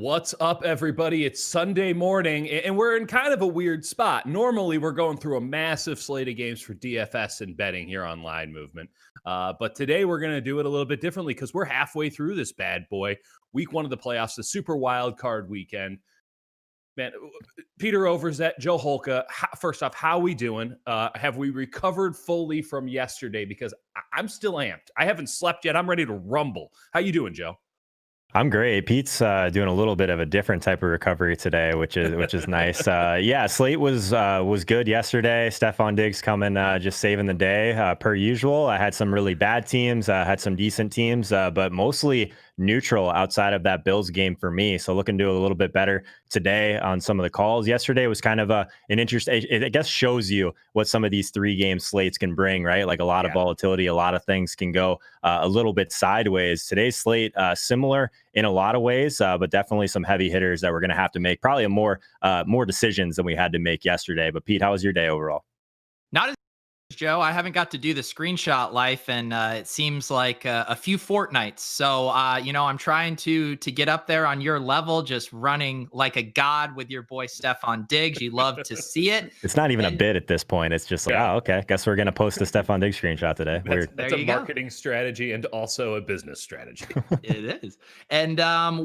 What's up, everybody? It's Sunday morning, and we're in kind of a weird spot. Normally, we're going through a massive slate of games for DFS and betting here on Line Movement. But today, we're going to do it a little bit differently because we're halfway through this bad boy. Week 1 of the playoffs, the Super Wildcard weekend. Man, Peter Overzet, Joe Holka, first off, how we doing? Have we recovered fully from yesterday? Because I'm still amped. I haven't slept yet. I'm ready to rumble. How you doing, Joe? I'm great. Pete's doing a little bit of a different type of recovery today, which is nice. Yeah, slate was good yesterday. Stephon Diggs coming, just saving the day per usual. I had some really bad teams, had some decent teams, but mostly neutral outside of that Bills game for me. So looking to do a little bit better today on some of the calls. Yesterday was kind of an interesting. It I guess shows you what some of these 3-game slates can bring, right? Like a lot of volatility, a lot of things can go a little bit sideways. Today's slate similar in a lot of ways, but definitely some heavy hitters that we're going to have to make. Probably more decisions than we had to make yesterday. But Pete, how was your day overall? Not as Joe. I haven't got to do the screenshot life, and it seems like a few fortnights. So, I'm trying to get up there on your level, just running like a god with your boy Stephon Diggs. You love to see it. It's not even a bit at this point. It's just like, oh, okay. Guess we're going to post the Stephon Diggs screenshot today. That's a marketing strategy and also a business strategy. It is. And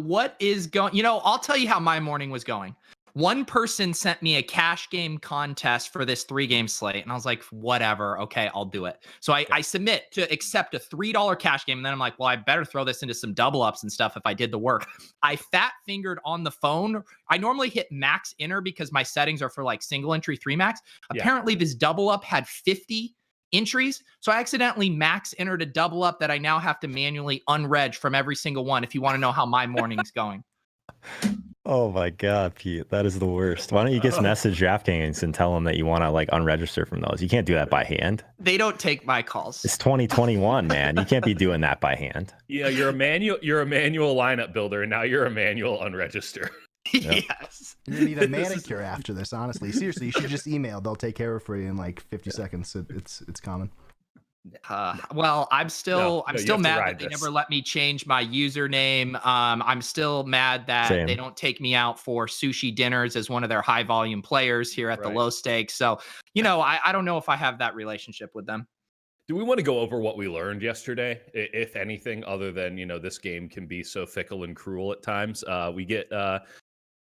what is going? I'll tell you how my morning was going. One person sent me a cash game contest for this 3-game slate. And I was like, whatever. Okay, I'll do it. So I submit to accept a $3 cash game. And then I'm like, well, I better throw this into some double ups and stuff if I did the work. I fat fingered on the phone. I normally hit max enter because my settings are for like single entry 3 max. Apparently this double up had 50 entries. So I accidentally max entered a double up that I now have to manually unreg from every single one if you want to know how my morning's going. Oh my God, Pete, that is the worst. Why don't you just message DraftKings and tell them that you want to like unregister from those? You can't do that by hand. They don't take my calls. It's 2021, man. You can't be doing that by hand. Yeah, you're a manual lineup builder, and now you're a manual unregister. Yes. You need a manicure after this, honestly. Seriously, you should just email. They'll take care of it for you in like 50 seconds. It's common. Well, I'm still mad that they never let me change my username. I'm still mad that they don't take me out for sushi dinners as one of their high volume players here at the low stakes. So, I don't know if I have that relationship with them. Do we want to go over what we learned yesterday, if anything, other than, this game can be so fickle and cruel at times? We get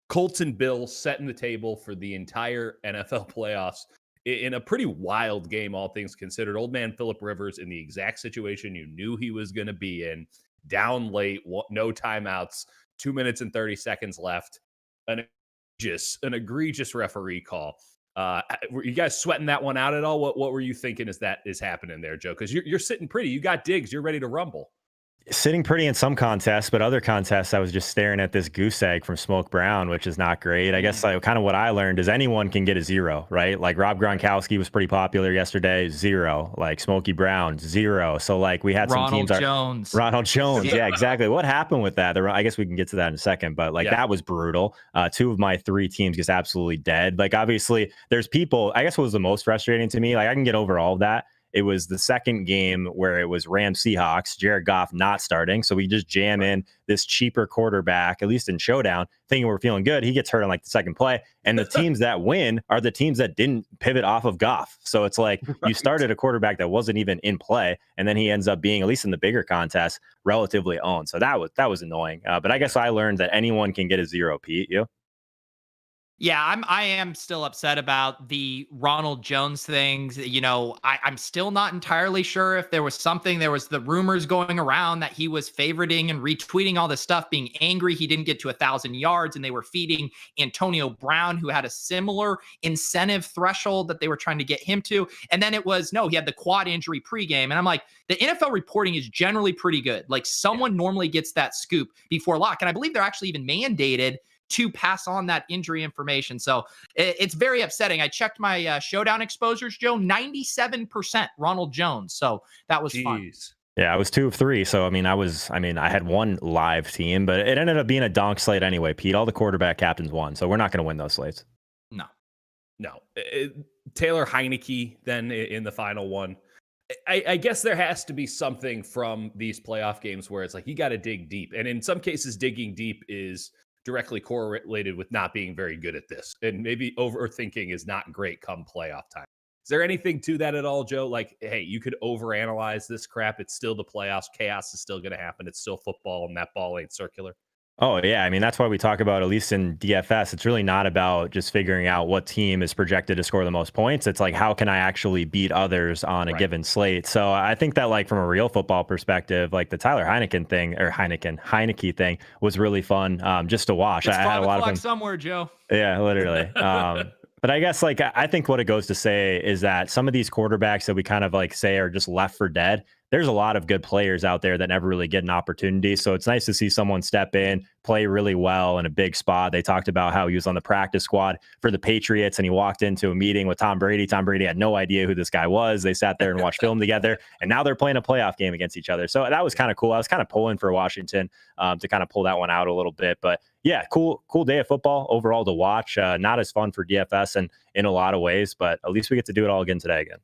Colts and Bills setting the table for the entire NFL playoffs in a pretty wild game, all things considered. Old man Phillip Rivers in the exact situation you knew he was going to be in, down late, no timeouts, 2 minutes and 30 seconds left. An egregious referee call. Were you guys sweating that one out at all? What were you thinking is happening there, Joe? Because you're sitting pretty. You got Diggs. You're ready to rumble. Sitting pretty in some contests, but other contests, I was just staring at this goose egg from Smoke Brown, which is not great. I guess kind of what I learned is anyone can get a 0, right? Like Rob Gronkowski was pretty popular yesterday, 0. Like Smokey Brown, 0. So like we had some teams. Ronald Jones. Yeah, exactly. What happened with that? I guess we can get to that in a second, but that was brutal. 2 of my 3 teams just absolutely dead. Like obviously there's people, I guess what was the most frustrating to me, like I can get over all of that. It was the second game where it was Rams Seahawks, Jared Goff not starting. So we just jam in this cheaper quarterback, at least in showdown, thinking we're feeling good. He gets hurt on like the second play. And the teams that win are the teams that didn't pivot off of Goff. So it's like you started a quarterback that wasn't even in play. And then he ends up being, at least in the bigger contest, relatively owned. So that was annoying. But I guess I learned that anyone can get a 0, Pete. You? Yeah, I am still upset about the Ronald Jones things. I'm still not entirely sure if there was the rumors going around that he was favoriting and retweeting all this stuff, being angry he didn't get to 1,000 yards, and they were feeding Antonio Brown, who had a similar incentive threshold that they were trying to get him to. And then it was, no, he had the quad injury pregame. And I'm like, the NFL reporting is generally pretty good. Like someone normally gets that scoop before lock. And I believe they're actually even mandated to pass on that injury information. So it's very upsetting. I checked my showdown exposures, Joe, 97% Ronald Jones. So that was fun. Yeah, I was 2 of 3. So, I had one live team, but it ended up being a donk slate anyway, Pete. All the quarterback captains won. So we're not going to win those slates. No. Taylor Heineke then in the final one. I guess there has to be something from these playoff games where it's like you got to dig deep. And in some cases, digging deep is directly correlated with not being very good at this. And maybe overthinking is not great come playoff time. Is there anything to that at all, Joe? Like, hey, you could overanalyze this crap. It's still the playoffs. Chaos is still going to happen. It's still football, and that ball ain't circular. Oh, yeah. I mean, that's why we talk about, at least in DFS, it's really not about just figuring out what team is projected to score the most points. It's like, how can I actually beat others on a given slate? So I think that, like, from a real football perspective, like the Tyler Heineke thing was really fun just to watch. It's I had a lot of fun somewhere, Joe. Yeah, literally. But I guess, like, I think what it goes to say is that some of these quarterbacks that we kind of like say are just left for dead, there's a lot of good players out there that never really get an opportunity. So it's nice to see someone step in, play really well in a big spot. They talked about how he was on the practice squad for the Patriots and he walked into a meeting with Tom Brady. Tom Brady had no idea who this guy was. They sat there and watched film together, and now they're playing a playoff game against each other. So that was kind of cool. I was kind of pulling for Washington to kind of pull that one out a little bit. But yeah, cool day of football overall to watch. Not as fun for DFS and in a lot of ways, but at least we get to do it all again today again.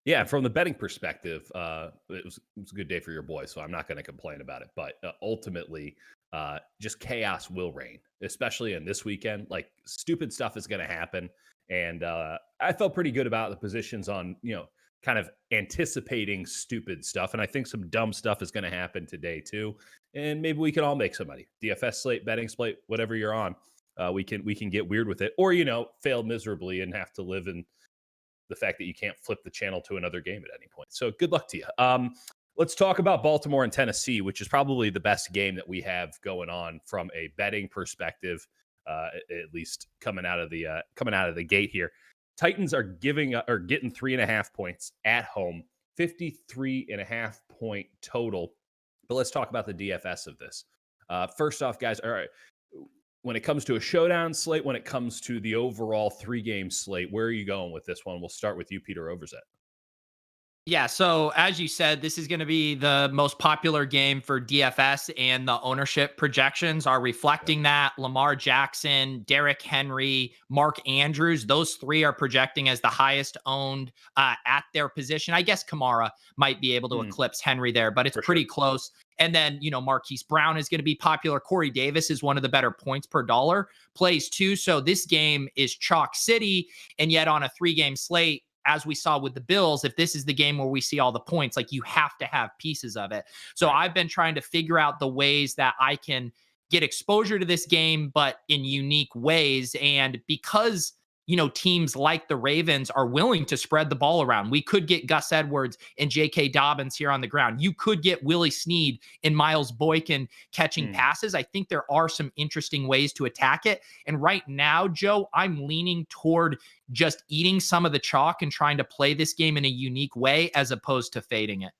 Yeah, from the betting perspective, it was a good day for your boy, so I'm not going to complain about it. But ultimately, just chaos will reign, especially in this weekend. Like, stupid stuff is going to happen, and I felt pretty good about the positions on, kind of anticipating stupid stuff. And I think some dumb stuff is going to happen today too, and maybe we can all make some money. DFS slate, betting slate, whatever you're on, we can get weird with it, or fail miserably and have to live in the fact that you can't flip the channel to another game at any point. So good luck to you. Let's talk about Baltimore and Tennessee, which is probably the best game that we have going on from a betting perspective, at least coming out of the gate here. Titans are getting 3.5 points at home, 53.5 point total. But let's talk about the DFS of this. First off, guys, all right. When it comes to a showdown slate, when it comes to the overall 3-game slate, where are you going with this one? We'll start with you, Peter Overzet. Yeah, so as you said, this is going to be the most popular game for DFS, and the ownership projections are reflecting that. Lamar Jackson, Derrick Henry, Mark Andrews, those three are projecting as the highest owned at their position. I guess Kamara might be able to eclipse Henry there, but it's pretty close. And then, Marquise Brown is going to be popular. Corey Davis is one of the better points per dollar plays too. So this game is chalk city, and yet on a 3-game slate, as we saw with the Bills, if this is the game where we see all the points, like, you have to have pieces of it. So I've been trying to figure out the ways that I can get exposure to this game, but in unique ways. And because, teams like the Ravens are willing to spread the ball around, we could get Gus Edwards and J.K. Dobbins here on the ground. You could get Willie Snead and Miles Boykin catching passes. I think there are some interesting ways to attack it. And right now, Joe, I'm leaning toward just eating some of the chalk and trying to play this game in a unique way as opposed to fading it.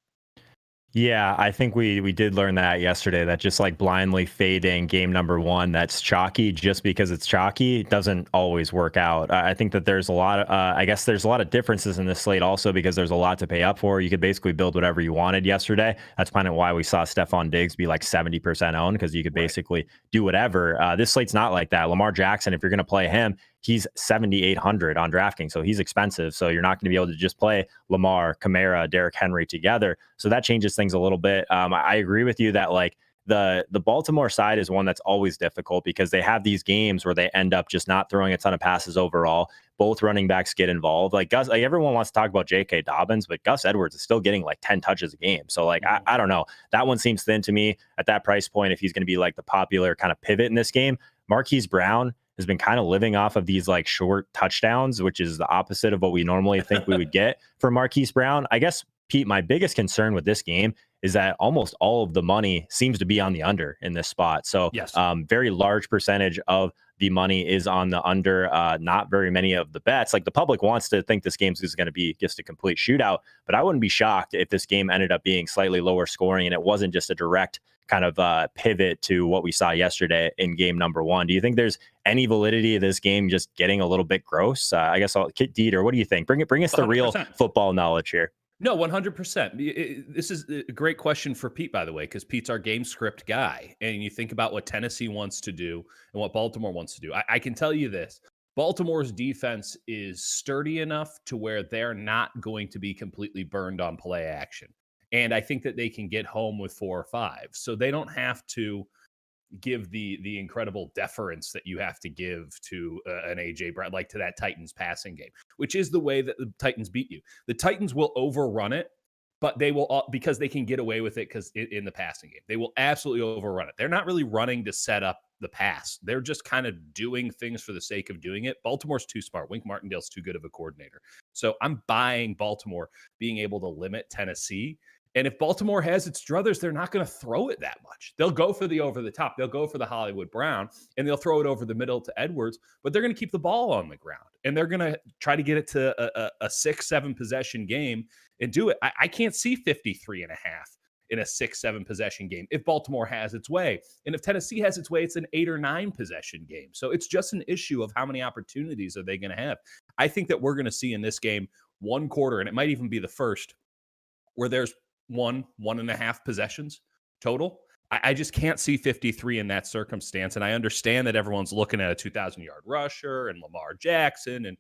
Yeah, I think we did learn that yesterday, that just like blindly fading game number one that's chalky just because it's chalky doesn't always work out. I think that there's a lot of, I guess there's a lot of differences in this slate also because there's a lot to pay up for. You could basically build whatever you wanted yesterday. That's kind of why we saw Stephon Diggs be like 70% owned, because you could basically do whatever. This slate's not like that. Lamar Jackson, if you're going to play him, he's 7,800 on DraftKings, so he's expensive. So you're not going to be able to just play Lamar, Kamara, Derrick Henry together. So that changes things a little bit. I agree with you that like the Baltimore side is one that's always difficult because they have these games where they end up just not throwing a ton of passes overall. Both running backs get involved. Like Gus, like everyone wants to talk about J.K. Dobbins, but Gus Edwards is still getting like 10 touches a game. So like I don't know. That one seems thin to me at that price point. If he's going to be like the popular kind of pivot in this game, Marquise Brown has been kind of living off of these like short touchdowns, which is the opposite of what we normally think we would get for Marquise Brown. I guess, Pete, my biggest concern with this game is that almost all of the money seems to be on the under in this spot. So yes. Very large percentage of the money is on the under, not very many of the bets. Like the public wants to think this game is going to be just a complete shootout, but I wouldn't be shocked if this game ended up being slightly lower scoring and it wasn't just a direct kind of pivot to what we saw yesterday in game number one. Do you think there's any validity of this game just getting a little bit gross? I guess I'll Kit Dieter, what do you think? Bring us the 100%. Real football knowledge here. No, 100%. This is a great question for Pete, by the way, because Pete's our game script guy. And you think about what Tennessee wants to do and what Baltimore wants to do. I can tell you this. Baltimore's defense is sturdy enough to where they're not going to be completely burned on play action. And I think that they can get home with 4 or 5. So they don't have to give the incredible deference that you have to give to an AJ Brown, like to that Titans passing game, which is the way that the Titans beat you. The Titans will overrun it, but they will, because they can get away with it because in the passing game, they will absolutely overrun it. They're not really running to set up the pass. They're just kind of doing things for the sake of doing it. Baltimore's too smart. Wink Martindale's too good of a coordinator. So I'm buying Baltimore being able to limit Tennessee. And if Baltimore has its druthers, they're not going to throw it that much. They'll go for the over the top. They'll go for the Hollywood Brown, and they'll throw it over the middle to Edwards, but they're going to keep the ball on the ground. And they're going to try to get it to a 6-7 possession game and do it. I can't see 53 and a half in a 6-7 possession game if Baltimore has its way. And if Tennessee has its way, it's an 8 or 9 possession game. So it's just an issue of how many opportunities are they going to have. I think that we're going to see in this game one quarter, and it might even be the first, where there's 1.5 possessions total. I just can't see 53 in that circumstance. And I understand that everyone's looking at a 2,000-yard rusher and Lamar Jackson. And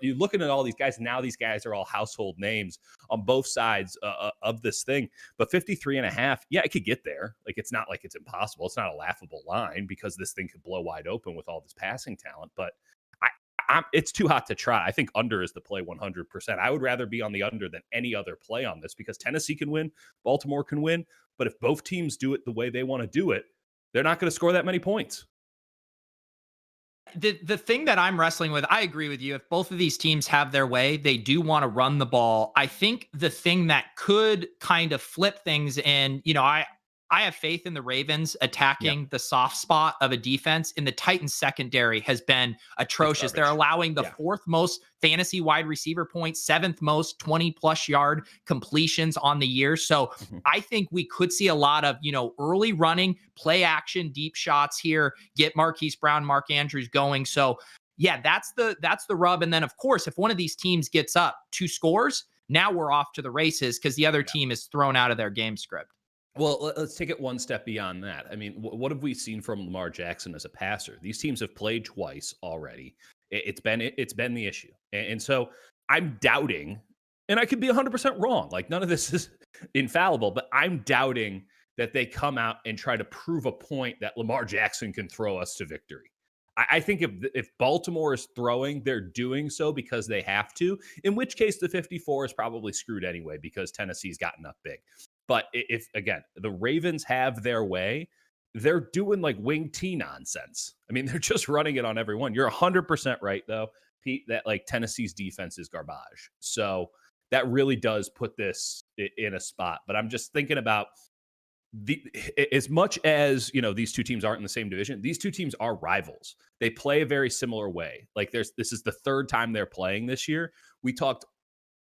you're looking at all these guys. Now these guys are all household names on both sides of this thing. But 53 and a half, yeah, it could get there. Like, it's not like it's impossible. It's not a laughable line because this thing could blow wide open with all this passing talent. But it's too hot to try. I think under is the play 100%. I would rather be on the under than any other play on this because Tennessee can win, Baltimore can win. But if both teams do it the way they want to do it, they're not going to score that many points. The thing that I'm wrestling with, I agree with you. If both of these teams have their way, they do want to run the ball. I think the thing that could kind of flip things, and, I have faith in the Ravens attacking the soft spot of a defense, and the Titans secondary has been atrocious. They're allowing the 4th most fantasy wide receiver points, 7th most 20+ yard completions on the year. So I think we could see a lot of, early running, play action, deep shots here, get Marquise Brown, Mark Andrews going. So yeah, that's the rub. And then of course, if one of these teams gets up 2 scores, now we're off to the races because the other team is thrown out of their game script. Well, let's take it one step beyond that. I mean, what have we seen from Lamar Jackson as a passer? These teams have played twice already. It's been the issue. And so I'm doubting, and I could be 100% wrong. Like, none of this is infallible, but I'm doubting that they come out and try to prove a point that Lamar Jackson can throw us to victory. I think if Baltimore is throwing, they're doing so because they have to, in which case the 54 is probably screwed anyway because Tennessee's gotten up big. But if, again, the Ravens have their way, they're doing like wing T nonsense. I mean, they're just running it on everyone. You're 100% right, though, Pete, that like Tennessee's defense is garbage. So that really does put this in a spot. But I'm just thinking about as much as, these two teams aren't in the same division, these two teams are rivals. They play a very similar way. Like, this is the 3rd time they're playing this year. We talked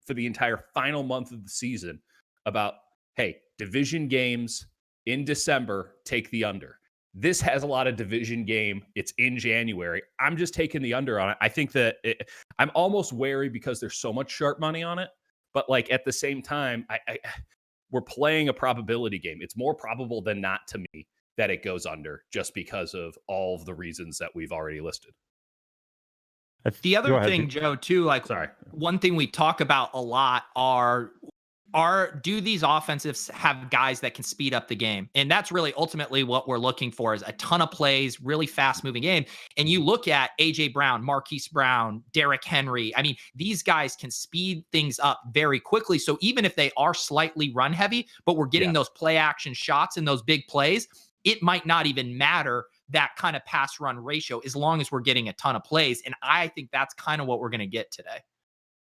for the entire final month of the season about, hey, division games in December, take the under. This has a lot of division game. It's in January. I'm just taking the under on it. I think that I'm almost wary because there's so much sharp money on it. But like at the same time, we're playing a probability game. It's more probable than not to me that it goes under just because of all of the reasons that we've already listed. The other thing, Joe, too, one thing we talk about a lot do these offensives have guys that can speed up the game? And that's really ultimately what we're looking for, is a ton of plays, really fast moving game. And you look at AJ Brown, Marquise Brown, Derrick Henry. I mean, these guys can speed things up very quickly. So even if they are slightly run heavy, but we're getting those play action shots and those big plays, it might not even matter that kind of pass run ratio as long as we're getting a ton of plays. And I think that's kind of what we're going to get today.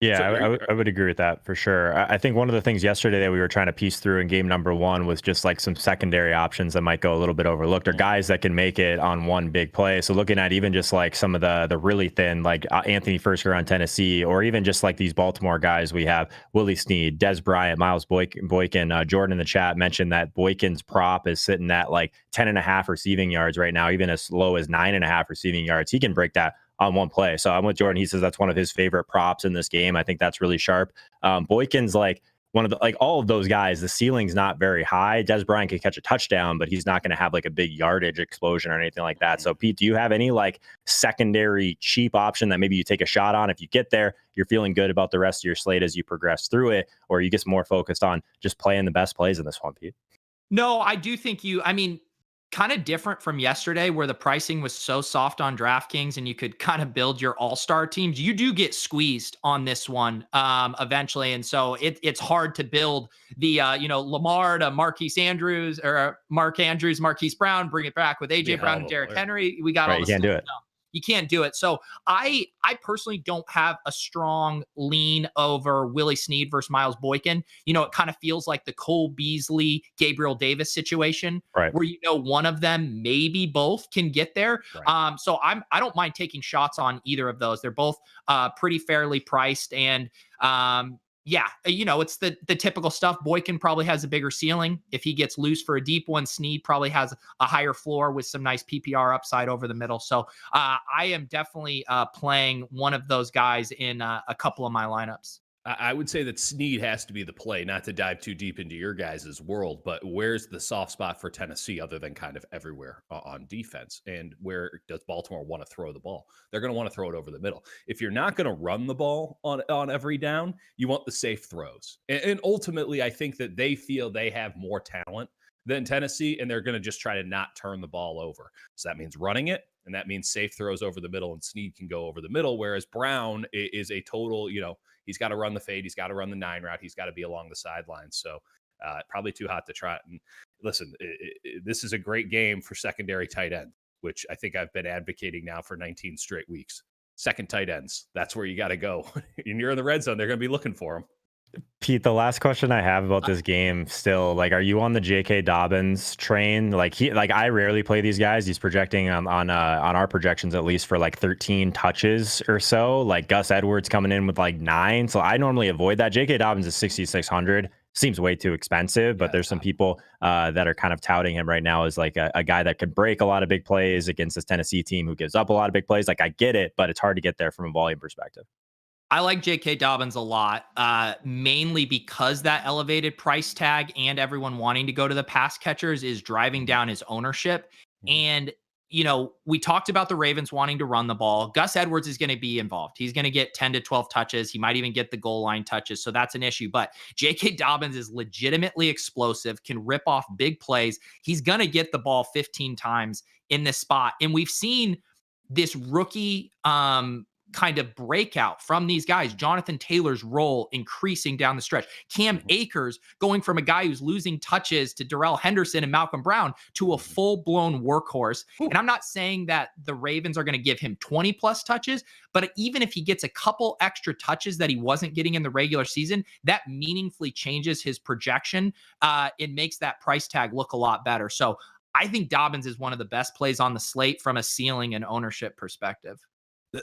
Yeah, I would agree with that for sure. I think one of the things yesterday that we were trying to piece through in game number 1 was just like some secondary options that might go a little bit overlooked, or guys that can make it on one big play. So looking at even just like some of the really thin, like Anthony Firsker on Tennessee, or even just like these Baltimore guys we have, Willie Snead, Des Bryant, Miles Boykin. Jordan in the chat mentioned that Boykin's prop is sitting at like 10.5 receiving yards right now, even as low as 9.5 receiving yards. He can break that on one play. So I'm with Jordan. He says that's one of his favorite props in this game. I think that's really sharp. Boykin's like one of the, like all of those guys, the ceiling's not very high. Des Bryant can catch a touchdown, but he's not going to have like a big yardage explosion or anything like that. So Pete, do you have any like secondary cheap option that maybe you take a shot on if you get there, you're feeling good about the rest of your slate as you progress through it, or you get more focused on just playing the best plays in this one, Pete? No, I do think kind of different from yesterday where the pricing was so soft on DraftKings and you could kind of build your all-star teams. You do get squeezed on this one eventually. And so it's hard to build the, Lamar to Marquise Andrews or Mark Andrews, Marquise Brown, bring it back with AJ Brown and Derrick Henry. We got all the you can't do it. You can't do it. So I personally don't have a strong lean over Willie Snead versus Miles Boykin. It kind of feels like the Cole Beasley, Gabriel Davis situation, right, where one of them, maybe both, can get there. Right. So I don't mind taking shots on either of those. They're both pretty fairly priced, and it's the typical stuff. Boykin probably has a bigger ceiling if he gets loose for a deep one. Snead probably has a higher floor with some nice PPR upside over the middle. So I am definitely playing one of those guys in a couple of my lineups. I would say that Snead has to be the play, not to dive too deep into your guys' world, but where's the soft spot for Tennessee other than kind of everywhere on defense? And where does Baltimore want to throw the ball? They're going to want to throw it over the middle. If you're not going to run the ball on every down, you want the safe throws. And ultimately, I think that they feel they have more talent than Tennessee, and they're going to just try to not turn the ball over. So that means running it, and that means safe throws over the middle, and Snead can go over the middle, whereas Brown is a total, he's got to run the fade. He's got to run the 9 route. He's got to be along the sidelines. So probably too hot to try. And listen, this is a great game for secondary tight end, which I think I've been advocating now for 19 straight weeks. Second tight ends. That's where you got to go. And you're in the red zone. They're going to be looking for them. Pete, the last question I have about this game still, are you on the J.K. Dobbins train? I rarely play these guys. He's projecting on our projections at least for 13 touches or so. Gus Edwards coming in with 9. So I normally avoid that. J.K. Dobbins is 6,600. Seems way too expensive, but there's some people that are kind of touting him right now as a guy that could break a lot of big plays against this Tennessee team who gives up a lot of big plays. I get it, but it's hard to get there from a volume perspective. I like J.K. Dobbins a lot, mainly because that elevated price tag and everyone wanting to go to the pass catchers is driving down his ownership. And, we talked about the Ravens wanting to run the ball. Gus Edwards is going to be involved. He's going to get 10 to 12 touches. He might even get the goal line touches. So that's an issue. But J.K. Dobbins is legitimately explosive, can rip off big plays. He's going to get the ball 15 times in this spot. And we've seen this rookie kind of breakout from these guys. Jonathan Taylor's role increasing down the stretch. Cam Akers going from a guy who's losing touches to Darrell Henderson and Malcolm Brown to a full-blown workhorse. And I'm not saying that the Ravens are going to give him 20 plus touches, but even if he gets a couple extra touches that he wasn't getting in the regular season, that meaningfully changes his projection. It makes that price tag look a lot better. So I think Dobbins is one of the best plays on the slate from a ceiling and ownership perspective.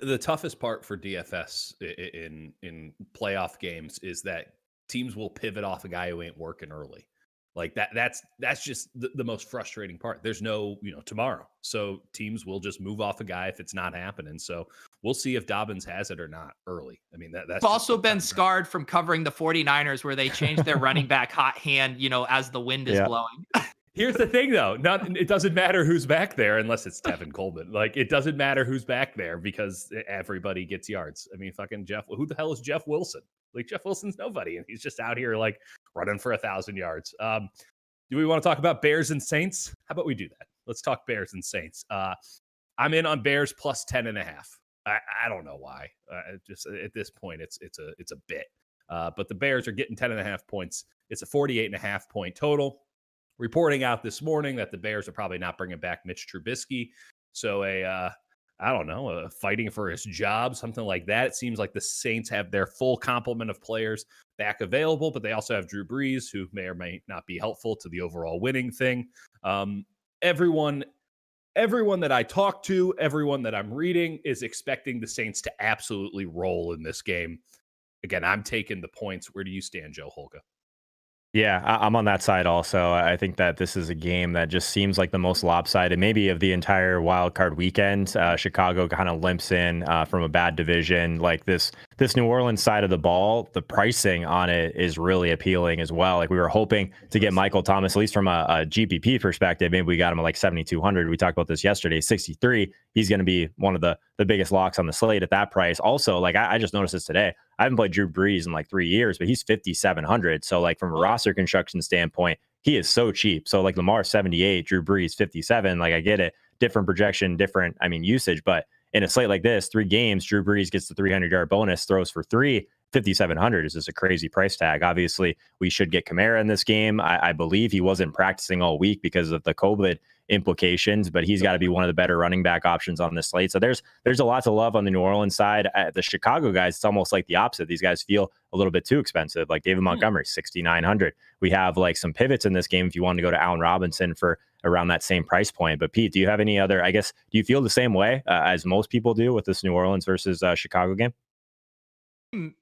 The toughest part for DFS in playoff games is that teams will pivot off a guy who ain't working early. That's just the most frustrating part. There's no, tomorrow. So teams will just move off a guy if it's not happening. So we'll see if Dobbins has it or not early. I mean, that's also been scarred from covering the 49ers where they changed their running back hot hand, as the wind is blowing. Here's the thing, though. It doesn't matter who's back there unless it's Tevin Coleman. It doesn't matter who's back there because everybody gets yards. I mean, fucking Jeff. Who the hell is Jeff Wilson? Jeff Wilson's nobody, and he's just out here running for 1,000 yards. Do we want to talk about Bears and Saints? How about we do that? Let's talk Bears and Saints. I'm in on Bears plus 10.5. I don't know why. Just at this point, it's a bit. But the Bears are getting 10.5 points. It's a 48.5 point total. Reporting out this morning that the Bears are probably not bringing back Mitch Trubisky. So fighting for his job, something like that. It seems like the Saints have their full complement of players back available, but they also have Drew Brees, who may or may not be helpful to the overall winning thing. Everyone that I talk to, everyone that I'm reading is expecting the Saints to absolutely roll in this game. Again, I'm taking the points. Where do you stand, Joe Holka? Yeah, I'm on that side also. I think that this is a game that just seems like the most lopsided, maybe of the entire wild card weekend. Chicago kind of limps in from a bad division. This New Orleans side of the ball, the pricing on it is really appealing as well. We were hoping to get Michael Thomas, at least from a GPP perspective. Maybe we got him at 7,200. We talked about this yesterday, 63. He's going to be one of the biggest locks on the slate at that price. Also, I just noticed this today. I haven't played Drew Brees in 3 years, but he's 5,700. So from a roster construction standpoint, he is so cheap. So like Lamar 78, Drew Brees 57. Like I get it, different projection, different usage, but in a slate like this, 3 games, Drew Brees gets the 300-yard bonus, throws for 3. 5,700 is just a crazy price tag. Obviously, we should get Kamara in this game. I believe he wasn't practicing all week because of the COVID implications, but he's got to be one of the better running back options on this slate. So there's a lot to love on the New Orleans side. The Chicago guys, it's almost like the opposite. These guys feel a little bit too expensive. Like David Montgomery, 6,900. We have like some pivots in this game if you want to go to Allen Robinson for around that same price point. But Pete, do you have any other, do you feel the same way as most people do with this New Orleans versus Chicago game?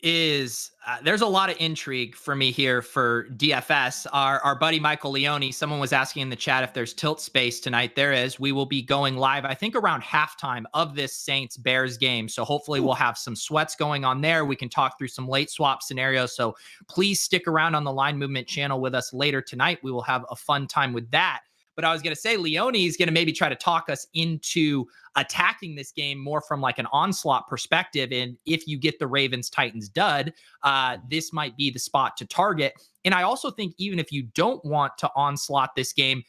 There's a lot of intrigue for me here for DFS. Our buddy Michael Leone, someone was asking in the chat if there's tilt space tonight. There is. We will be going live, I think, around halftime of this Saints Bears game. So hopefully we'll have some sweats going on there. We can talk through some late swap scenarios. So please stick around on the Line Movement channel with us later tonight. We will have a fun time with that. But I was going to say, Leone is going to maybe try to talk us into attacking this game more from like an onslaught perspective. And if you get the Ravens-Titans dud, this might be the spot to target. And I also think even if you don't want to onslaught this game,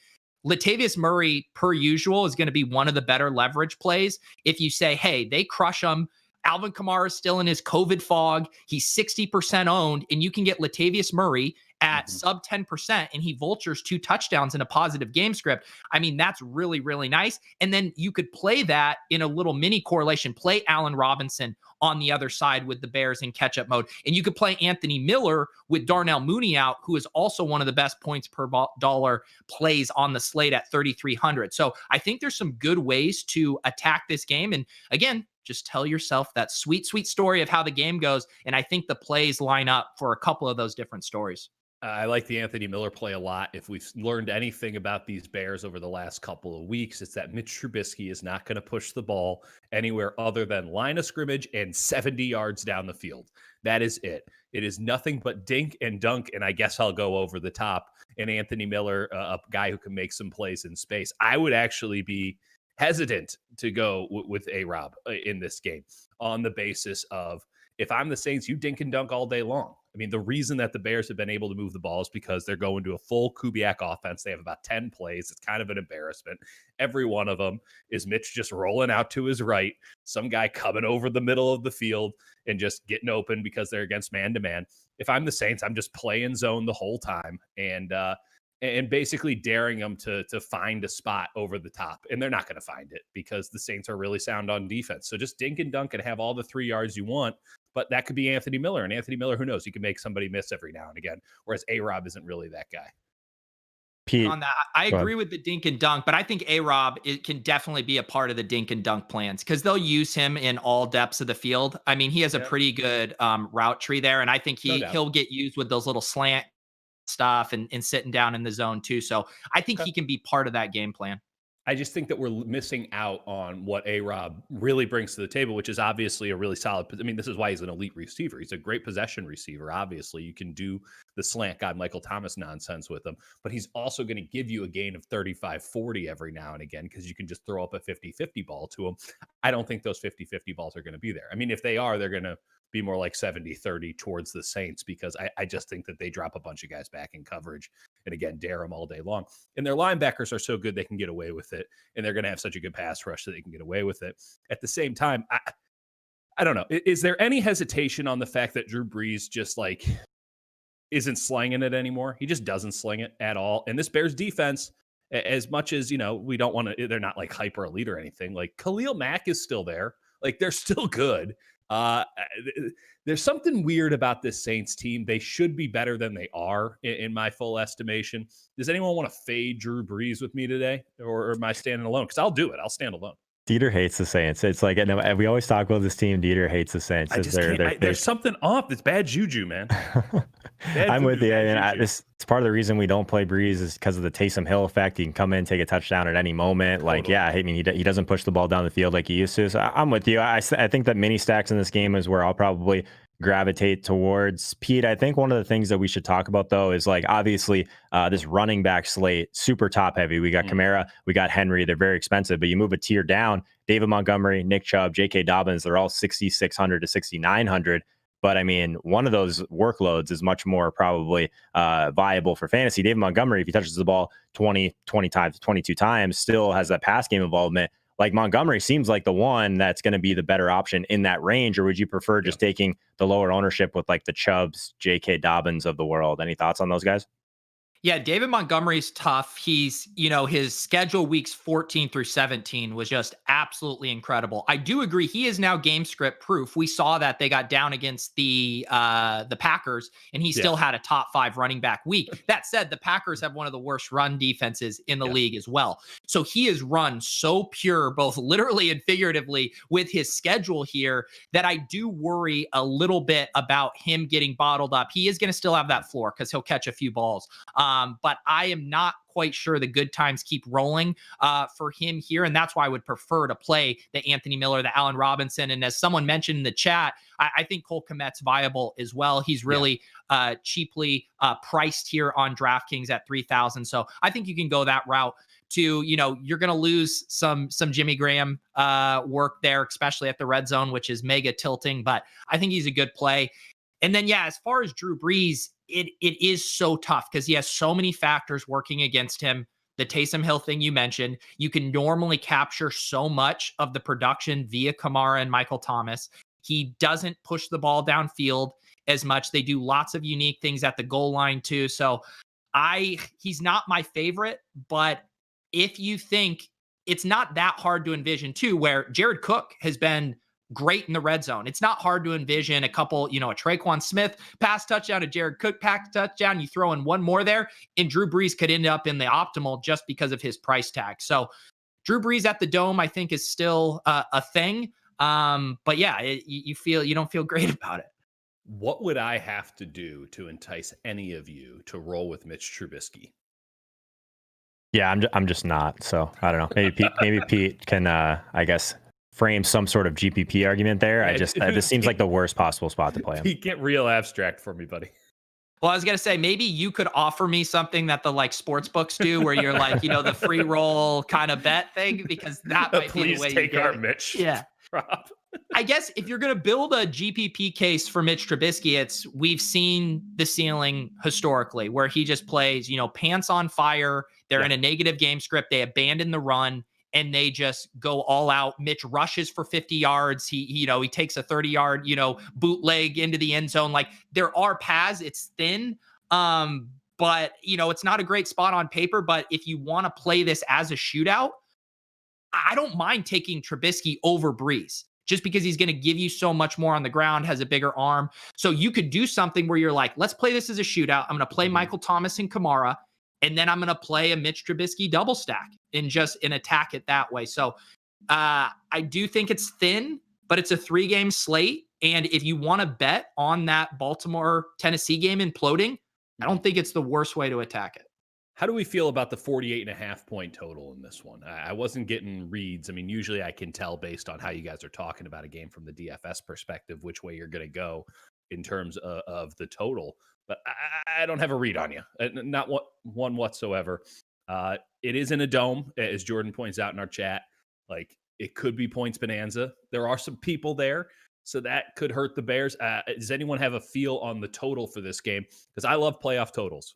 Latavius Murray, per usual, is going to be one of the better leverage plays. If you say, hey, they crush them, Alvin Kamara is still in his COVID fog, he's 60% owned, and you can get Latavius Murray at sub 10% and he vultures 2 touchdowns in a positive game script. I mean, that's really, really nice. And then you could play that in a little mini correlation, play Allen Robinson on the other side with the Bears in catch-up mode. And you could play Anthony Miller with Darnell Mooney out, who is also one of the best points per dollar plays on the slate at 3,300. So I think there's some good ways to attack this game. And again, just tell yourself that sweet, sweet story of how the game goes. And I think the plays line up for a couple of those different stories. I like the Anthony Miller play a lot. If we've learned anything about these Bears over the last couple of weeks, it's that Mitch Trubisky is not going to push the ball anywhere other than line of scrimmage and 70 yards down the field. That is it. It is nothing but dink and dunk, and I guess I'll go over the top. And Anthony Miller, a guy who can make some plays in space. I would actually be hesitant to go with A-Rob in this game on the basis of, if I'm the Saints, you dink and dunk all day long. I mean, the reason that the Bears have been able to move the ball is because they're going to a full Kubiak offense. They have about 10 plays. It's kind of an embarrassment. Every one of them is Mitch just rolling out to his right, some guy coming over the middle of the field and just getting open because they're against man-to-man. If I'm the Saints, I'm just playing zone the whole time and basically daring them to find a spot over the top. And they're not going to find it because the Saints are really sound on defense. So just dink and dunk and have all the 3 yards you want. But that could be Anthony Miller. And Anthony Miller, who knows? He can make somebody miss every now and again, whereas A-Rob isn't really that guy. Pete, on that, I agree with the dink and dunk, but I think A-Rob can definitely be a part of the dink and dunk plans because they'll use him in all depths of the field. I mean, he has a pretty good route tree there, and I think he'll get used with those little slant stuff and sitting down in the zone too. So I think he can be part of that game plan. I just think that we're missing out on what A-Rob really brings to the table, which is obviously a really solid. I mean, this is why he's an elite receiver. He's a great possession receiver. Obviously, you can do the slant guy Michael Thomas nonsense with him, but he's also going to give you a gain of 35-40 every now and again because you can just throw up a 50-50 ball to him. I don't think those 50-50 balls are going to be there. I mean, if they are, they're going to be more like 70-30 towards the Saints because I just think that they drop a bunch of guys back in coverage and again, dare them all day long. And their linebackers are so good they can get away with it. And they're going to have such a good pass rush that they can get away with it. At the same time, I don't know. Is there any hesitation on the fact that Drew Brees just like isn't slinging it anymore? He just doesn't sling it at all. And this Bears defense, as much as, we don't want to, they're not like hyper elite or anything. Like Khalil Mack is still there. Like they're still good. There's something weird about this Saints team. They should be better than they are in my full estimation. Does anyone want to fade Drew Brees with me today or am I standing alone? Because I'll do it. I'll stand alone. Dieter hates the Saints. It's like, and we always talk about this team. Dieter hates the Saints. There's something off. It's bad juju, man. I'm with you. It's part of the reason we don't play Brees is because of the Taysom Hill effect. He can come in, take a touchdown at any moment. Totally. Like, yeah, I mean, he doesn't push the ball down the field like he used to. So I'm with you. I think that mini stacks in this game is where I'll probably gravitate towards. Pete, I think one of the things that we should talk about though is like obviously this running back slate, super top heavy. We got Kamara, we got Henry. They're very expensive, but you move a tier down, David Montgomery, Nick Chubb, J.K. Dobbins, they're all 6,600 to 6,900. But I mean, one of those workloads is much more probably viable for fantasy. David Montgomery, if he touches the ball 20 times, 22 times, still has that pass game involvement. Like Montgomery seems like the one that's going to be the better option in that range. Or would you prefer just taking the lower ownership with like the Chubbs, J.K. Dobbins of the world? Any thoughts on those guys? Yeah, David Montgomery's tough. He's, his schedule weeks 14 through 17 was just absolutely incredible. I do agree he is now game script proof. We saw that they got down against the Packers, and he still had a top 5 running back week. That said, the Packers have one of the worst run defenses in the league as well. So he is run so pure, both literally and figuratively, with his schedule here, that I do worry a little bit about him getting bottled up. He is going to still have that floor because he'll catch a few balls. But I am not quite sure the good times keep rolling for him here. And that's why I would prefer to play the Anthony Miller, the Allen Robinson. And as someone mentioned in the chat, I think Cole Kmet's viable as well. He's really cheaply priced here on DraftKings at 3,000. So I think you can go that route to, you're going to lose some Jimmy Graham work there, especially at the red zone, which is mega tilting. But I think he's a good play. And then, as far as Drew Brees, it is so tough because he has so many factors working against him. The Taysom Hill thing you mentioned, you can normally capture so much of the production via Kamara and Michael Thomas. He doesn't push the ball downfield as much. They do lots of unique things at the goal line too. So he's not my favorite, but if you think it's not that hard to envision too, where Jared Cook has been great in the red zone. It's not hard to envision a couple, a Traquan Smith pass touchdown, a Jared Cook pass touchdown. You throw in one more there, and Drew Brees could end up in the optimal just because of his price tag. So Drew Brees at the Dome, I think, is still a thing. But you don't feel great about it. What would I have to do to entice any of you to roll with Mitch Trubisky? Yeah, I'm just not. So I don't know. Maybe Pete can, I guess, frame some sort of GPP argument there. This seems like the worst possible spot to play him. Pete, get real abstract for me, buddy. Well, I was going to say, maybe you could offer me something that the sports books do where you're like, the free roll kind of bet thing, because that might be the way take you our get Mitch. Yeah. I guess if you're going to build a GPP case for Mitch Trubisky, we've seen the ceiling historically where he just plays, pants on fire. They're in a negative game script. They abandon the run and they just go all out. Mitch rushes for 50 yards. He takes a 30-yard, bootleg into the end zone. Like, there are paths. It's thin. But it's not a great spot on paper. But if you want to play this as a shootout, I don't mind taking Trubisky over Brees just because he's going to give you so much more on the ground, has a bigger arm. So you could do something where you're like, let's play this as a shootout. I'm going to play Michael Thomas and Kamara, and then I'm going to play a Mitch Trubisky double stack and attack it that way. So I do think it's thin, but it's a 3-game slate. And if you want to bet on that Baltimore-Tennessee game imploding, I don't think it's the worst way to attack it. How do we feel about the 48.5 point total in this one? I wasn't getting reads. I mean, usually I can tell based on how you guys are talking about a game from the DFS perspective, which way you're going to go in terms of the total. But I don't have a read on you. Not one whatsoever. It is in a dome, as Jordan points out in our chat. Like, it could be points bonanza. There are some people there, so that could hurt the Bears. Does anyone have a feel on the total for this game? Because I love playoff totals.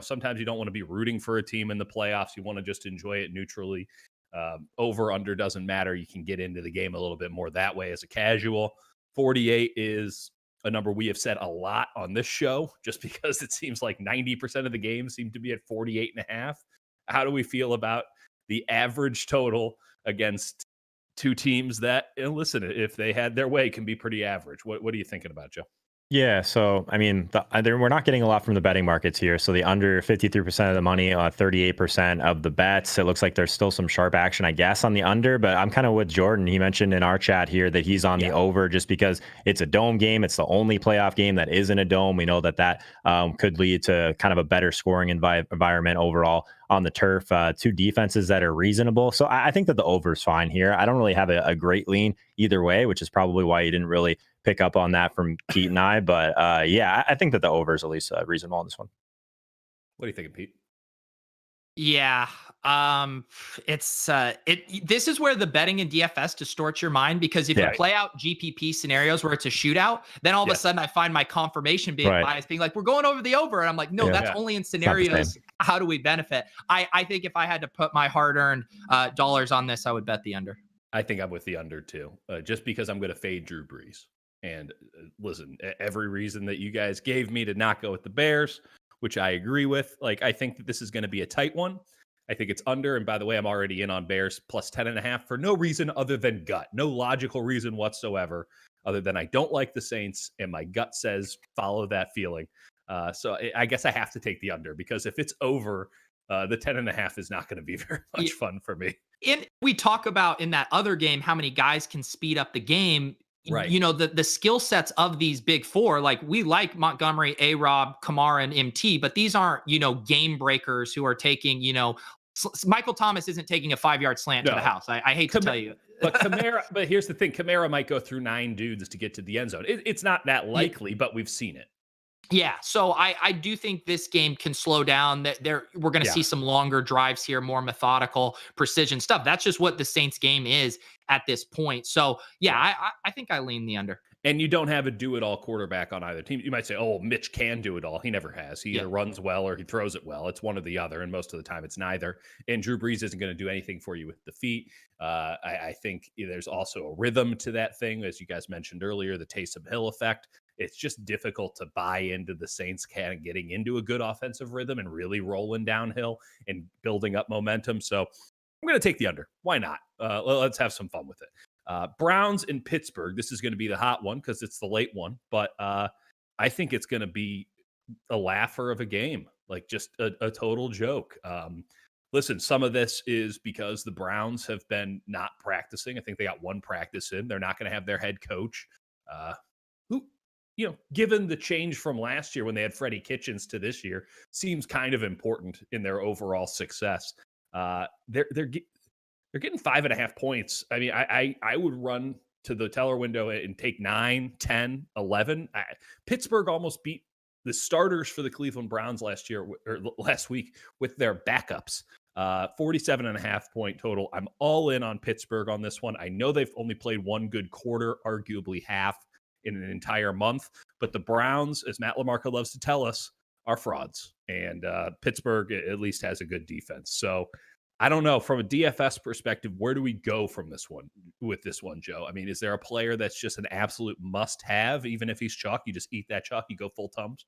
Sometimes you don't want to be rooting for a team in the playoffs. You want to just enjoy it neutrally. Over, under doesn't matter. You can get into the game a little bit more that way as a casual. 48 is a number we have said a lot on this show, just because it seems like 90% of the games seem to be at 48.5. How do we feel about the average total against two teams that, listen, if they had their way, can be pretty average? What are you thinking about, Joe? Yeah, so I mean, we're not getting a lot from the betting markets here. So the under 53% of the money, 38% of the bets. It looks like there's still some sharp action, I guess, on the under. But I'm kind of with Jordan. He mentioned in our chat here that he's on the over just because it's a dome game. It's the only playoff game that is in a dome. We know that could lead to kind of a better scoring environment overall on the turf. Two defenses that are reasonable. So I think that the over is fine here. I don't really have a great lean either way, which is probably why you didn't really pick up on that from Pete and I. But I think that the over is at least reasonable on this one. What are you thinking, Pete? Yeah, This is where the betting in DFS distorts your mind, because if you play out GPP scenarios where it's a shootout, then all of a sudden I find my confirmation bias being like, we're going over the over. And I'm like, no, that's only in scenarios. How do we benefit? I think if I had to put my hard-earned dollars on this, I would bet the under. I think I'm with the under too, just because I'm going to fade Drew Brees. And listen, every reason that you guys gave me to not go with the Bears, which I agree with, like, I think that this is going to be a tight one. I think it's under. And by the way, I'm already in on Bears plus 10.5 for no reason other than gut. No logical reason whatsoever other than I don't like the Saints and my gut says follow that feeling. So I guess I have to take the under, because if it's over, the 10.5 is not going to be very much fun for me. And we talk about in that other game how many guys can speed up the game. Right. You know, the skill sets of these big four, like we like Montgomery, A-Rob, Kamara, and MT, but these aren't, game breakers who are taking, Michael Thomas isn't taking a 5-yard slant to the house. I hate to tell you. But here's the thing. Kamara might go through 9 dudes to get to the end zone. It's not that likely, but we've seen it. Yeah, so I do think this game can slow down. That we're going to see some longer drives here, more methodical, precision stuff. That's just what the Saints game is at this point. So I think I lean the under. And you don't have a do-it-all quarterback on either team. You might say, oh, Mitch can do it all. He never has. He either runs well or he throws it well. It's one or the other, and most of the time it's neither. And Drew Brees isn't going to do anything for you with the feet. I think there's also a rhythm to that thing, as you guys mentioned earlier, the Taysom Hill effect. It's just difficult to buy into the Saints kind of getting into a good offensive rhythm and really rolling downhill and building up momentum. So I'm going to take the under. Why not? Let's have some fun with it. Browns in Pittsburgh. This is going to be the hot one because it's the late one, but I think it's going to be a laugher of a game, like just a total joke. Listen, some of this is because the Browns have been not practicing. I think they got one practice in. They're not going to have their head coach, who, given the change from last year when they had Freddie Kitchens to this year, seems kind of important in their overall success. They're getting 5.5 points. I mean, I would run to the teller window and take 9, 10, 11. Pittsburgh almost beat the starters for the Cleveland Browns last week with their backups. 47.5 point total. I'm all in on Pittsburgh on this one. I know they've only played one good quarter, arguably half in an entire month, but the Browns, as Matt LaMarca loves to tell us, are frauds. And Pittsburgh at least has a good defense. So I don't know, from a DFS perspective, where do we go from this one with this one, Joe? I mean, is there a player that's just an absolute must have, even if he's chalk, you just eat that chalk, you go full Tums?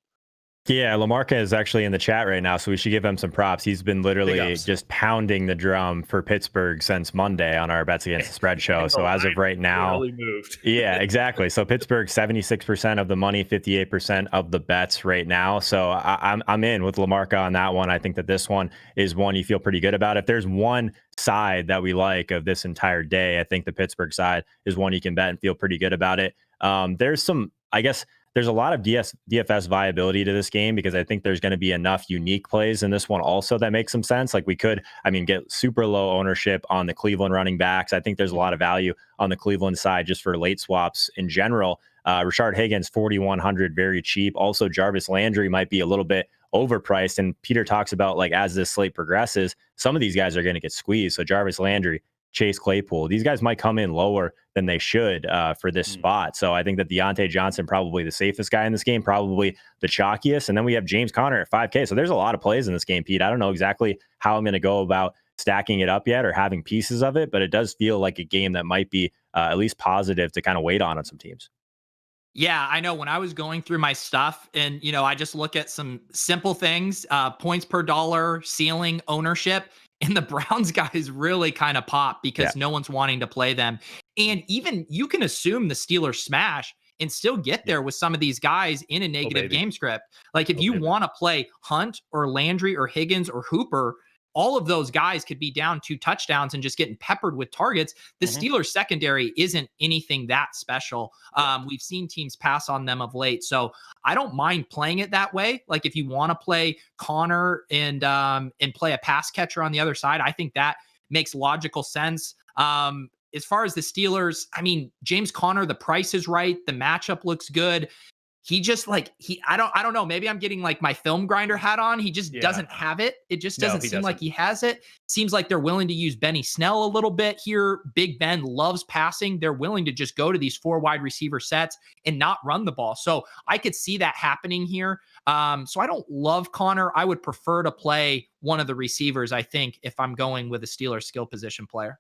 Yeah, LaMarca is actually in the chat right now, so we should give him some props. He's been literally just pounding the drum for Pittsburgh since Monday on our Bets Against the Spread show. So as of right now, really moved. Yeah, exactly. So Pittsburgh, 76% of the money, 58% of the bets right now. So I'm in with LaMarca on that one. I think that this one is one you feel pretty good about. If there's one side that we like of this entire day, I think the Pittsburgh side is one you can bet and feel pretty good about it. There's a lot of DFS viability to this game because I think there's going to be enough unique plays in this one also that makes some sense. Like we could, get super low ownership on the Cleveland running backs. I think there's a lot of value on the Cleveland side just for late swaps in general. Rashard Higgins, 4,100, very cheap. Also, Jarvis Landry might be a little bit overpriced. And Peter talks about, like, as this slate progresses, some of these guys are going to get squeezed. So Jarvis Landry, Chase Claypool, these guys might come in lower than they should for this spot. So I think that Deontay Johnson, probably the safest guy in this game, probably the chalkiest. And then we have James Conner at 5K. So there's a lot of plays in this game, Pete. I don't know exactly how I'm going to go about stacking it up yet or having pieces of it, but it does feel like a game that might be at least positive to kind of wait on some teams. Yeah, I know when I was going through my stuff and, I just look at some simple things, points per dollar, ceiling, ownership, and the Browns guys really kind of pop because no one's wanting to play them. And even you can assume the Steelers smash and still get there with some of these guys in a negative game script. Like if you want to play Hunt or Landry or Higgins or Hooper, all of those guys could be down 2 touchdowns and just getting peppered with targets. The Steelers secondary isn't anything that special. We've seen teams pass on them of late. So I don't mind playing it that way. Like if you want to play Connor and play a pass catcher on the other side, I think that makes logical sense. As far as the Steelers, James Conner, the price is right. The matchup looks good. he just like I don't know. Maybe I'm getting like my film grinder hat on. He just doesn't have it. It just doesn't seem like he has it. Seems like they're willing to use Benny Snell a little bit here. Big Ben loves passing. They're willing to just go to these 4 wide receiver sets and not run the ball. So I could see that happening here. So I don't love Connor. I would prefer to play one of the receivers, I think, if I'm going with a Steelers skill position player.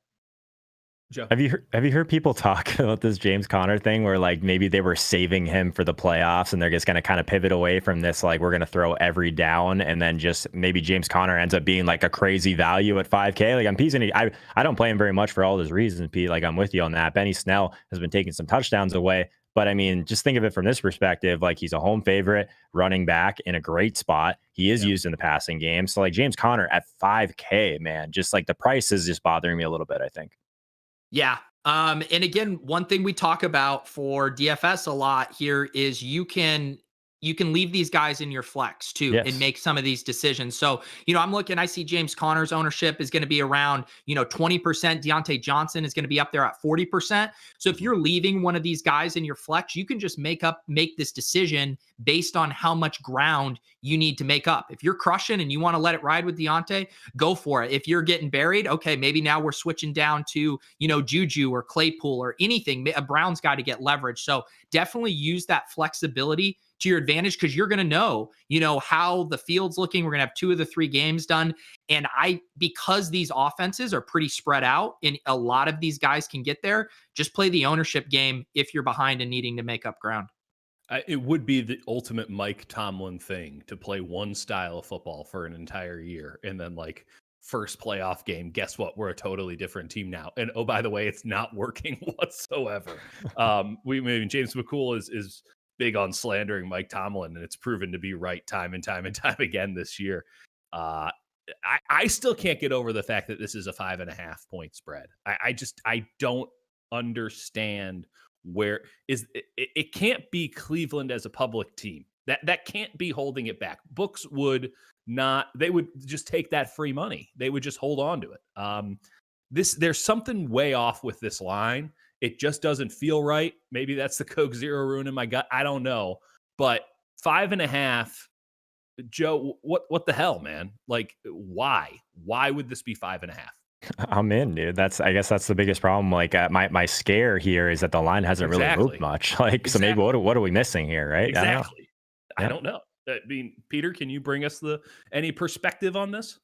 Joe. Have you heard people talk about this James Conner thing where like maybe they were saving him for the playoffs and they're just going to kind of pivot away from this, like we're going to throw every down, and then just maybe James Conner ends up being like a crazy value at 5K. Like I'm piecing, I don't play him very much for all those reasons, Pete. Like I'm with you on that. Benny Snell has been taking some touchdowns away, but I mean, just think of it from this perspective. Like he's a home favorite running back in a great spot. He is used in the passing game. So like James Conner at 5K, man, just like the price is just bothering me a little bit, I think. Yeah. And again, one thing we talk about for DFS a lot here is you can leave these guys in your flex too and make some of these decisions. So, I see James Conner's ownership is going to be around, 20%. Deontay Johnson is going to be up there at 40%. So if you're leaving one of these guys in your flex, you can just make this decision based on how much ground you need to make up. If you're crushing and you want to let it ride with Deontay, go for it. If you're getting buried, okay, maybe now we're switching down to, Juju or Claypool or anything. A Brown's got to get leverage. So definitely use that flexibility to your advantage, because you're going to know, how the field's looking. We're going to have 2 of the 3 games done. And because these offenses are pretty spread out and a lot of these guys can get there, just play the ownership game if you're behind and needing to make up ground. It would be the ultimate Mike Tomlin thing to play one style of football for an entire year. And then like first playoff game, guess what? We're a totally different team now. And oh, by the way, it's not working whatsoever. James McCool is big on slandering Mike Tomlin, and it's proven to be right time and time again this year. I still can't get over the fact that this is a 5.5 point spread. I don't understand where it can't be Cleveland as a public team. That can't be holding it back. Books would not, they would just take that free money. They would just hold on to it. There's something way off with this line. It just doesn't feel right. Maybe that's the Coke Zero ruin in my gut. I don't know. But 5.5, Joe, what the hell, man? Like, why? Why would this be 5.5? I'm in, dude. I guess that's the biggest problem. Like my scare here is that the line hasn't really moved much. Like, so maybe what are we missing here, right? Exactly. I don't know. I mean, Peter, can you bring us any perspective on this?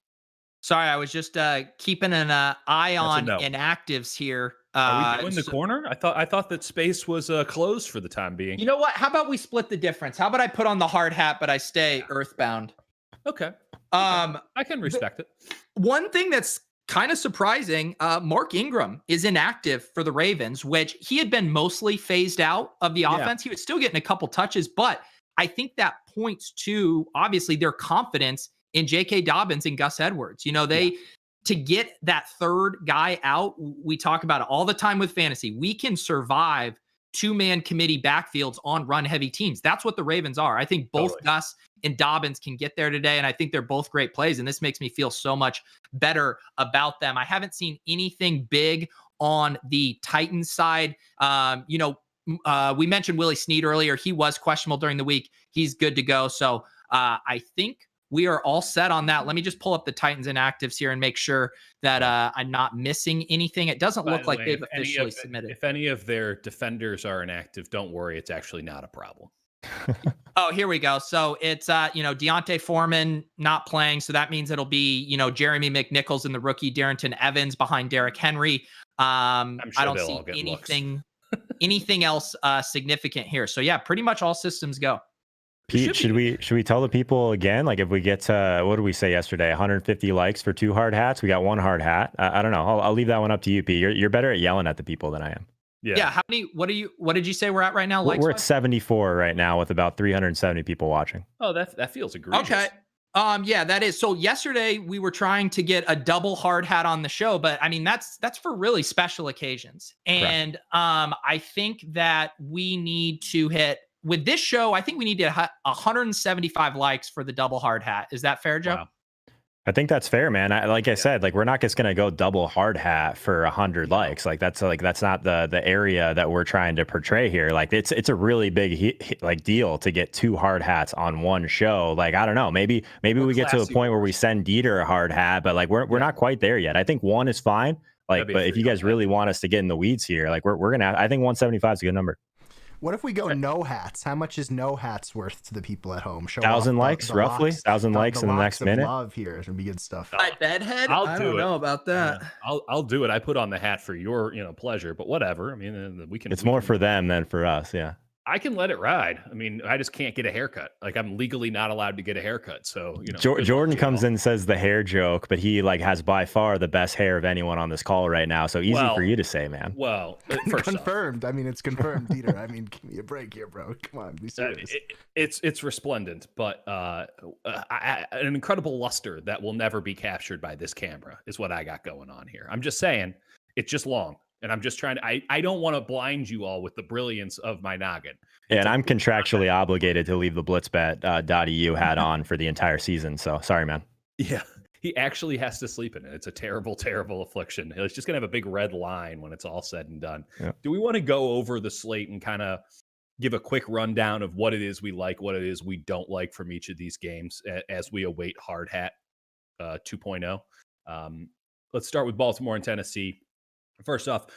Sorry, I was just keeping an eye on inactives here. Are we doing the corner? I thought that space was closed for the time being. You know what? How about we split the difference? How about I put on the hard hat, but I stay earthbound? Okay. I can respect it. One thing that's kind of surprising, Mark Ingram is inactive for the Ravens, which he had been mostly phased out of the offense. He was still getting a couple touches, but I think that points to obviously their confidence in J.K. Dobbins and Gus Edwards. To get that third guy out, we talk about it all the time with fantasy. We can survive 2-man committee backfields on run-heavy teams. That's what the Ravens are. I think both Gus and Dobbins can get there today, and I think they're both great plays, and this makes me feel so much better about them. I haven't seen anything big on the Titans side. We mentioned Willie Snead earlier. He was questionable during the week. He's good to go. So I think we are all set on that. Let me just pull up the Titans inactives here and make sure that I'm not missing anything. It doesn't look like they've officially submitted. If any of their defenders are inactive, don't worry. It's actually not a problem. Oh, here we go. So it's, Deontay Foreman not playing. So that means it'll be, Jeremy McNichols and the rookie Darrington Evans behind Derrick Henry. I'm sure I don't see anything else significant here. So yeah, pretty much all systems go. Pete, should we tell the people again, like if we get to, what did we say yesterday, 150 likes for 2 hard hats, we got 1 hard hat. I don't know. I'll leave that one up to you, Pete. You're better at yelling at the people than I am. Yeah. How many? What did you say we're at right now? We're at 74 right now with about 370 people watching. Oh, that feels egregious. Okay. Yeah, that is. So yesterday we were trying to get a double hard hat on the show, but I mean, that's for really special occasions. And I think that we need to hit with this show. I think we need to hit 175 likes for the double hard hat. Is that fair, Joe? Wow. I think that's fair, man. I said, like, we're not just gonna go double hard hat for 100 likes. That's not the area that we're trying to portray here. Like, it's a really big deal to get 2 hard hats on one show. Like, I don't know, maybe we get to a point where we send Dieter a hard hat, but like we're not quite there yet. I think 1 is fine. Like, but if you guys really want us to get in the weeds here, like we're gonna. I think 175 is a good number. What if we go no hats? How much is no hats worth to the people at home? 1,000 likes, roughly. 1,000 likes in the next minute. Love here. It would be good stuff. My bedhead. I don't know about that. Yeah, I'll do it. I put on the hat for your pleasure, but whatever. I mean, we can. It's more for them than for us. Yeah. I can let it ride. I mean, I just can't get a haircut. Like, I'm legally not allowed to get a haircut. So, Jordan comes in and says the hair joke, but he has by far the best hair of anyone on this call right now. So easy for you to say, man. Well, confirmed. I mean, it's confirmed, Dieter. I mean, give me a break here, bro. Come on, be serious. It's resplendent, but an incredible luster that will never be captured by this camera is what I got going on here. I'm just saying, it's just long. And I'm just trying to, I don't want to blind you all with the brilliance of my noggin. Yeah, and I'm contractually obligated to leave the blitzbet.eu hat on for the entire season. So sorry, man. Yeah, he actually has to sleep in it. It's a terrible, terrible affliction. It's just going to have a big red line when it's all said and done. Yeah. Do we want to go over the slate and kind of give a quick rundown of what it is we like, what it is we don't like from each of these games as we await Hard Hat 2.0? Let's start with Baltimore and Tennessee. First off,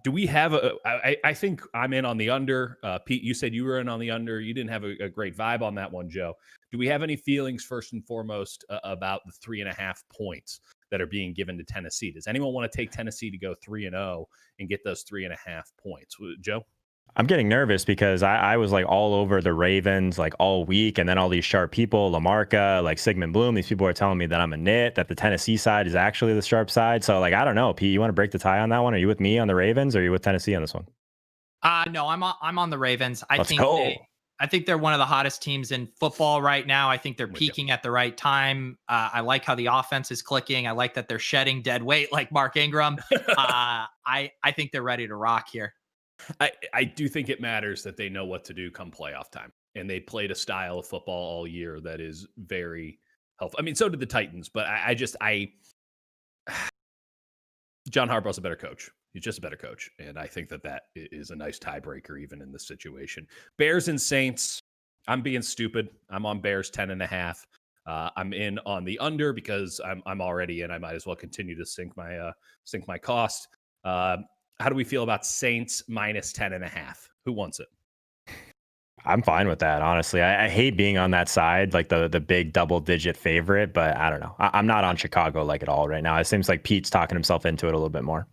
do we have I think I'm in on the under. Pete, you said you were in on the under. You didn't have a great vibe on that one, Joe. Do we have any feelings, first and foremost, about the 3.5 points that are being given to Tennessee? Does anyone want to take Tennessee to go 3-0 and get those 3.5 points? Joe? I'm getting nervous because I was like all over the Ravens like all week, and then all these sharp people, Lamarca, like Sigmund Bloom, these people are telling me that I'm a nit, that the Tennessee side is actually the sharp side. So like, I don't know, Pete, you want to break the tie on that one? Are you with me on the Ravens or are you with Tennessee on this one? No, I'm on the Ravens. I think they're one of the hottest teams in football right now. I think they're peaking at the right time. I like how the offense is clicking. I like that they're shedding dead weight like Mark Ingram. I think they're ready to rock here. I do think it matters that they know what to do come playoff time. And they played a style of football all year that is very helpful. I mean, so did the Titans, but John Harbaugh's a better coach. He's just a better coach. And I think that is a nice tiebreaker even in this situation. Bears and Saints, I'm being stupid. I'm on Bears 10.5. I'm in on the under because I'm already in. I might as well continue to sink my cost. How do we feel about Saints minus 10.5? Who wants it? I'm fine with that, honestly. I hate being on that side, like the big double-digit favorite, but I don't know. I'm not on Chicago like at all right now. It seems like Pete's talking himself into it a little bit more.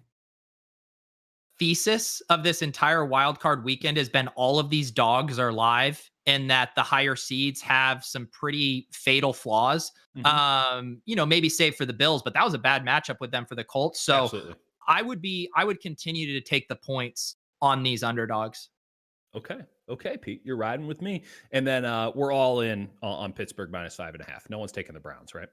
Thesis of this entire wild card weekend has been all of these dogs are live and that the higher seeds have some pretty fatal flaws. Mm-hmm. Maybe save for the Bills, but that was a bad matchup with them for the Colts. So absolutely. I would continue to take the points on these underdogs. Okay, Pete, you're riding with me. And then we're all in on Pittsburgh minus 5.5. No one's taking the Browns, right?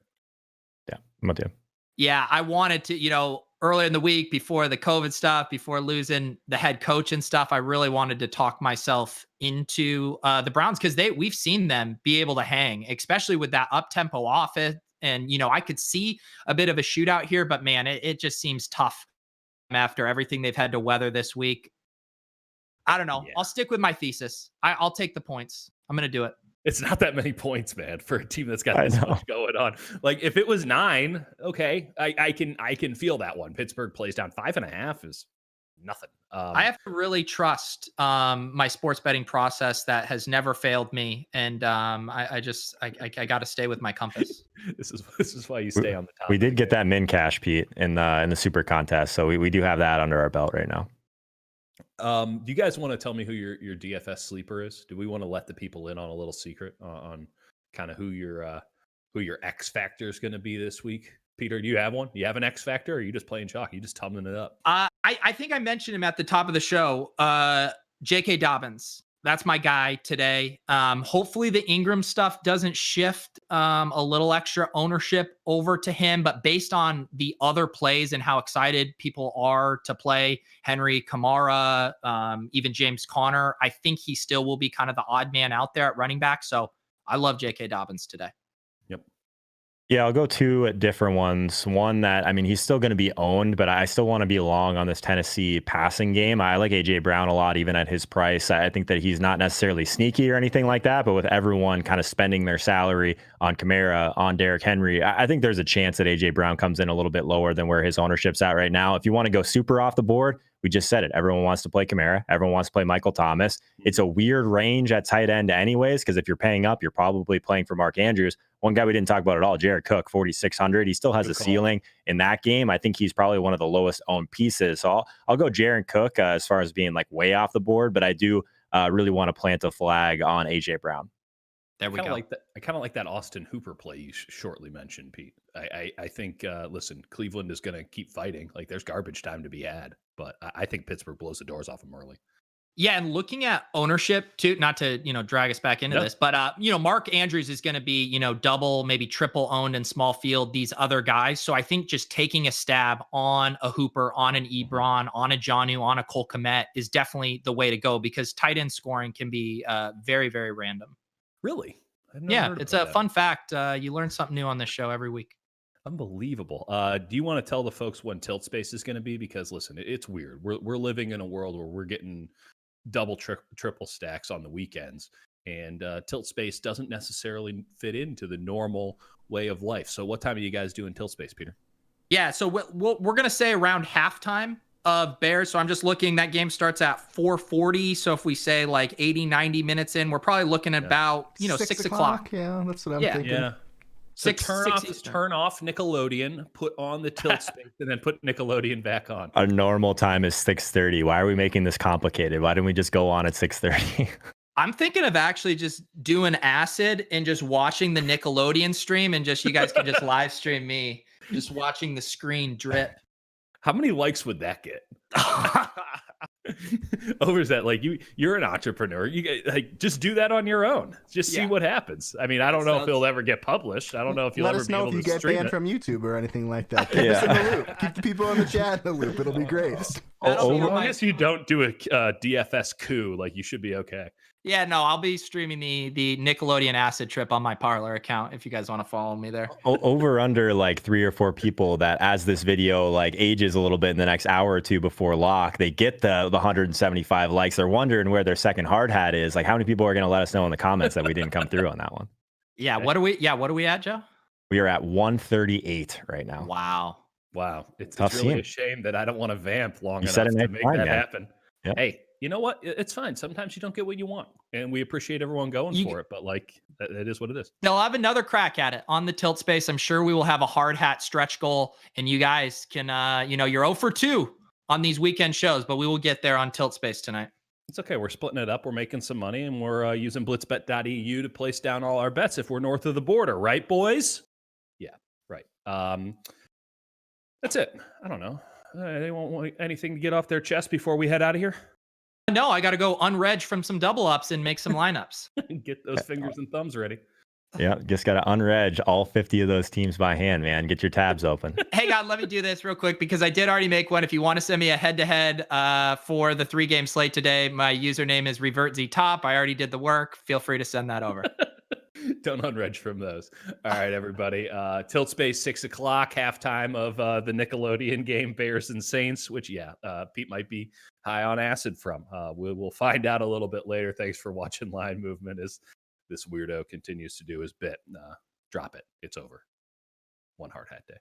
Yeah, I'm with you. Yeah, I wanted to, earlier in the week before the COVID stuff, before losing the head coach and stuff, I really wanted to talk myself into the Browns because we've seen them be able to hang, especially with that up-tempo offense. And, I could see a bit of a shootout here, but man, it just seems tough after everything they've had to weather this week. I don't know. Yeah. I'll stick with my thesis. I'll take the points. I'm going to do it. It's not that many points, man, for a team that's got this much going on. Like if it was 9, okay, I can feel that one. Pittsburgh plays down 5.5 is nothing. I have to really trust my sports betting process that has never failed me, and I got to stay with my compass. This is why you stay on the top. We did get that min cash, Pete, in the super contest, so we do have that under our belt right now. Do you guys want to tell me who your DFS sleeper is? Do we want to let the people in on a little secret on kind of who your X factor is going to be this week? Peter, do you have one? Do you have an X factor, or are you just playing chalk? You just tumbling it up? I think I mentioned him at the top of the show. J.K. Dobbins. That's my guy today. Hopefully the Ingram stuff doesn't shift a little extra ownership over to him. But based on the other plays and how excited people are to play Henry, Kamara, even James Conner, I think he still will be kind of the odd man out there at running back. So I love J.K. Dobbins today. Yep. Yeah, I'll go two different ones. One that, I mean, he's still going to be owned, but I still want to be long on this Tennessee passing game. I like AJ Brown a lot, even at his price. I think that he's not necessarily sneaky or anything like that, but with everyone kind of spending their salary on Kamara, on Derrick Henry, I think there's a chance that AJ Brown comes in a little bit lower than where his ownership's at right now. If you want to go super off the board, we just said it. Everyone wants to play Kamara. Everyone wants to play Michael Thomas. It's a weird range at tight end anyways, because if you're paying up, you're probably playing for Mark Andrews. One guy we didn't talk about at all, Jared Cook, 4,600. He still has a ceiling in that game. I think he's probably one of the lowest owned pieces. So I'll go Jared Cook as far as being like way off the board, but I do really want to plant a flag on AJ Brown. There we go. I kind of like that Austin Hooper play you shortly mentioned, Pete. I think, listen, Cleveland is going to keep fighting. Like there's garbage time to be had, but I think Pittsburgh blows the doors off them early. Yeah, and looking at ownership too, not to, drag us back into this, but Mark Andrews is going to be, double, maybe triple owned in small field, these other guys. So I think just taking a stab on a Hooper, on an Ebron, on a Jonnu, on a Cole Kmet is definitely the way to go, because tight end scoring can be very, very random. Really? Yeah, it's a fun fact. You learn something new on this show every week. Unbelievable. Do you want to tell the folks when Tilt Space is going to be? Because listen, it's weird. We're living in a world where we're getting double, triple stacks on the weekends, and Tilt Space doesn't necessarily fit into the normal way of life. So what time are you guys doing Tilt Space, Peter? Yeah, so we're going to say around halftime of Bears. So I'm just looking, that game starts at 4:40. So if we say like 80, 90 minutes in, we're probably looking at about, 6 o'clock. Yeah, that's what I'm thinking. Yeah. So turn off Nickelodeon, put on the Tilt Space, and then put Nickelodeon back on. Our normal time is 6:30. Why are we making this complicated? Why didn't we just go on at 6:30? I'm thinking of actually just doing acid and just watching the Nickelodeon stream, and just you guys can just live stream me just watching the screen drip. How many likes would that get? Overzet, like you're an entrepreneur. You like just do that on your own. Just see what happens. I mean, I don't know if it'll ever get published. I don't know if you'll ever be able to stream it. Let us know if you get banned from YouTube or anything like that. Keep us in the loop. Keep the people in the chat in the loop. It'll be great. As long as you don't do a DFS coup, like you should be okay. Yeah, no, I'll be streaming the Nickelodeon acid trip on my Parler account if you guys want to follow me there. Over under like 3 or 4 people that as this video like ages a little bit in the next hour or two before lock, they get the 175 likes. They're wondering where their second hard hat is. Like how many people are going to let us know in the comments that we didn't come through on that one? Yeah, what are we at, Joe? We are at 138 right now. Wow. It's really a shame that I don't want to vamp long enough to make that happen. Yep. Hey, you know what? It's fine. Sometimes you don't get what you want, and we appreciate everyone going for it. But like, it is what it is. They'll have another crack at it on the Tilt Space. I'm sure we will have a hard hat stretch goal, and you guys can, you're 0 for 2 on these weekend shows, but we will get there on Tilt Space tonight. It's okay. We're splitting it up. We're making some money, and we're using blitzbet.eu to place down all our bets if we're north of the border, right, boys? Yeah, right. That's it. I don't know. Anyone want anything to get off their chest before we head out of here? No, I got to go unreg from some double ups and make some lineups. Get those fingers and thumbs ready. Yeah, just got to unreg all 50 of those teams by hand, man. Get your tabs open. Hey, God, let me do this real quick because I did already make one. If you want to send me a head-to-head for the 3-game slate today, my username is RevertZTop. I already did the work. Feel free to send that over. Don't unreg from those. All right, everybody. Tilt Space, 6 o'clock, halftime of the Nickelodeon game, Bears and Saints, which, Pete might be high on acid from. We'll find out a little bit later. Thanks for watching Line Movement as this weirdo continues to do his bit. Drop it. It's over. One hard hat day.